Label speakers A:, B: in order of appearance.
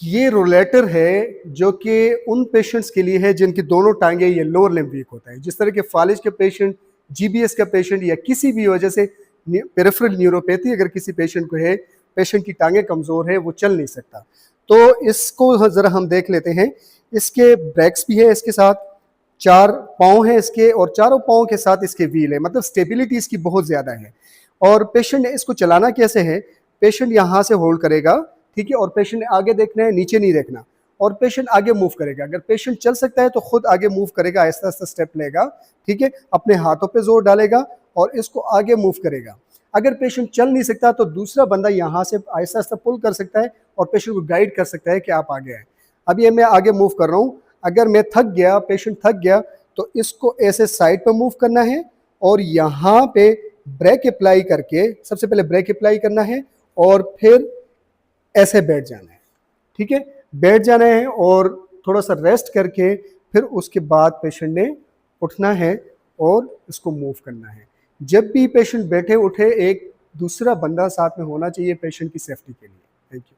A: ये रोलेटर है जो कि उन पेशेंट्स के लिए है जिनकी दोनों टांगे या लोअर लिम्ब वीक होता है, जिस तरह के फालिज के पेशेंट, जीबीएस का पेशेंट या किसी भी वजह से पेरिफेरल न्यूरोपैथी अगर किसी पेशेंट को है, पेशेंट की टांगे कमज़ोर है, वो चल नहीं सकता, तो इसको ज़रा हम देख लेते हैं। इसके ब्रेक्स भी है, इसके साथ 4 पाँव हैं इसके, और चारों पाँव के साथ इसके व्हील है, मतलब स्टेबिलिटी इसकी बहुत ज़्यादा है। और पेशेंट ने इसको चलाना कैसे है, पेशेंट यहाँ से होल्ड करेगा, ठीक है, और पेशेंट ने आगे देखना है, नीचे नहीं देखना, और पेशेंट आगे मूव करेगा। अगर पेशेंट चल सकता है तो खुद आगे मूव करेगा, आहिस्ता आहिस्ता स्टेप लेगा, ठीक है, अपने हाथों पे जोर डालेगा और इसको आगे मूव करेगा। अगर पेशेंट चल नहीं सकता तो दूसरा बंदा यहाँ से आहिस्ता आहिस्ता पुल कर सकता है और पेशेंट को गाइड कर सकता है कि आप आगे आए। अब ये मैं आगे मूव कर रहा हूँ, अगर मैं थक गया, पेशेंट थक गया, तो इसको ऐसे साइड पर मूव करना है और यहाँ पे ब्रेक अप्लाई करके, सबसे पहले ब्रेक अप्लाई करना है और फिर ऐसे बैठ जाना है, ठीक है, बैठ जाना है और थोड़ा सा रेस्ट करके फिर उसके बाद पेशेंट ने उठना है और इसको मूव करना है। जब भी पेशेंट बैठे उठे एक दूसरा बंदा साथ में होना चाहिए पेशेंट की सेफ्टी के लिए। Thank you.